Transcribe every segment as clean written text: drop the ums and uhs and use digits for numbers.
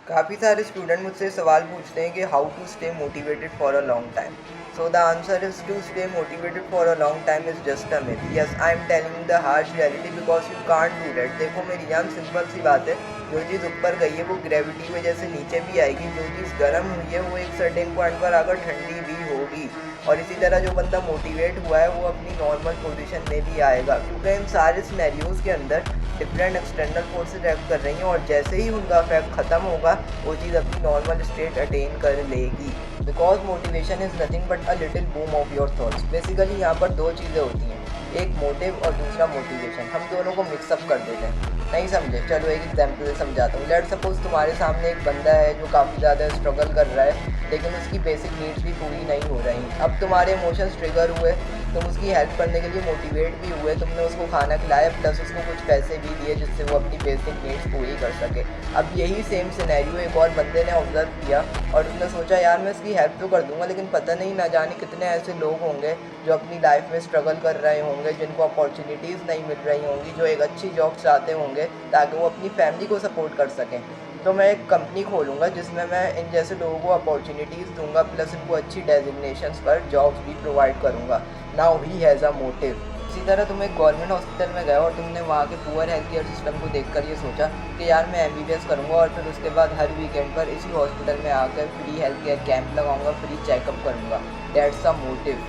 काफ़ी सारे स्टूडेंट मुझसे सवाल पूछते हैं कि how to stay motivated for a long time. So the answer is to stay motivated for a long time is just a myth. Yes, I am telling the harsh reality because you can't do that. देखो मेरी जान, simple सी बात है, जो चीज़ ऊपर गई है वो ग्रेविटी की वजह से नीचे भी आएगी। जो चीज़ गर्म हुई है वो एक सर्टेन पॉइंट पर आकर ठंडी भी होगी। और इसी तरह जो बंदा मोटिवेट हुआ है वो अपनी नॉर्मल पोजीशन में भी आएगा, क्योंकि इन सारे सिनेरियोज़ के अंदर डिफरेंट एक्सटर्नल फोर्सेज एक्ट कर रही हैं और जैसे ही उनका इफेक्ट ख़त्म होगा वो चीज़ अपनी नॉर्मल स्टेट अटेन कर लेगी। Because motivation is nothing but a little boom of your thoughts. Basically यहाँ पर दो चीज़ें होती हैं, एक मोटिव और दूसरा मोटिवेशन। हम दोनों को मिक्सअप कर देते हैं। नहीं समझे? चलो एक एग्जाम्पल से समझाता हूँ। लेट सपोज तुम्हारे सामने एक बंदा है जो काफ़ी ज़्यादा स्ट्रगल कर रहा है, लेकिन उसकी बेसिक नीड्स भी पूरी नहीं हो रही। अब तुम्हारे इमोशंस ट्रिगर हुए, तुम उसकी हेल्प करने के लिए मोटिवेट भी हुए, तुमने उसको खाना खिलाया प्लस उसको कुछ पैसे भी दिए जिससे वो अपनी बेसिक नीड्स पूरी कर सके। अब यही सेम सिनेरियो एक और बंदे ने ऑब्जर्व किया और उसने सोचा यार मैं इसकी हेल्प तो कर दूंगा, लेकिन पता नहीं ना जाने कितने ऐसे लोग होंगे जो अपनी लाइफ में स्ट्रगल कर रहे होंगे, जिनको अपॉर्चुनिटीज़ नहीं मिल रही होंगी, जो एक अच्छी जॉब चाहते होंगे ताकि वो अपनी फैमिली को सपोर्ट कर सकें। तो मैं एक कंपनी खोलूँगा जिसमें मैं इन जैसे लोगों को अपॉर्चुनिटीज़ दूंगा प्लस इनको अच्छी डेजिग्नेशंस पर जॉब्स भी प्रोवाइड करूँगा। Now he has a motive. इसी तरह तुम एक गवर्नमेंट हॉस्पिटल में गए और तुमने वहाँ के पुअर हेल्थ केयर सिस्टम को देखकर ये सोचा कि यार मैं एमबीबीएस करूँगा और फिर उसके बाद हर वीकेंड पर इसी हॉस्पिटल में आकर फ्री हेल्थ केयर कैंप लगाऊंगा, फ्री चेकअप करूँगा। That's a motive.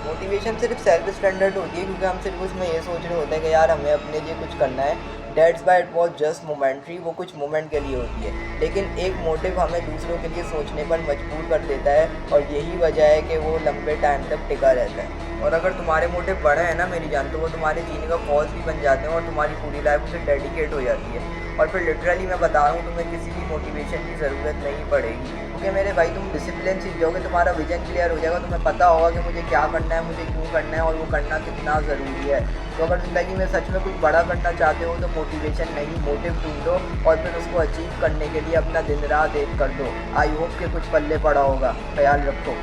मोटिवेशन सिर्फ सेल्फ स्टैंडर्ड होती है क्योंकि हम सिर्फ उसमें ये सोच रहे होते हैं कि यार हमें अपने लिए कुछ करना है। That's why it was just momentary, वो कुछ मोमेंट के लिए होती है। लेकिन एक मोटिव हमें दूसरों के लिए सोचने पर मजबूर कर देता है और यही वजह है कि वो लंबे टाइम तक टिका रहता है। और अगर तुम्हारे मोटिव बड़े हैं ना मेरी जान, तो वो तुम्हारे जीने का कॉज भी बन जाते हैं और तुम्हारी पूरी लाइफ उसे डेडिकेट हो जाती है। और फिर लिटरली मैं बता रहा हूँ, तुम्हें किसी भी मोटिवेशन की ज़रूरत नहीं पड़ेगी, क्योंकि मेरे भाई तुम डिसिप्लिन सीख जाओगे, तुम्हारा विजन क्लियर हो जाएगा, तुम्हें पता होगा कि मुझे क्या करना है, मुझे क्यों करना है और वो करना कितना ज़रूरी है। तो अगर ज़िंदगी में सच में कुछ बड़ा करना चाहते हो तो मोटिवेशन नहीं, मोटिव ढूंढो और फिर उसको अचीव करने के लिए अपना दिन रात एक कर दो। आई होप कि कुछ पल्ले पड़ा होगा। ख्याल रखो।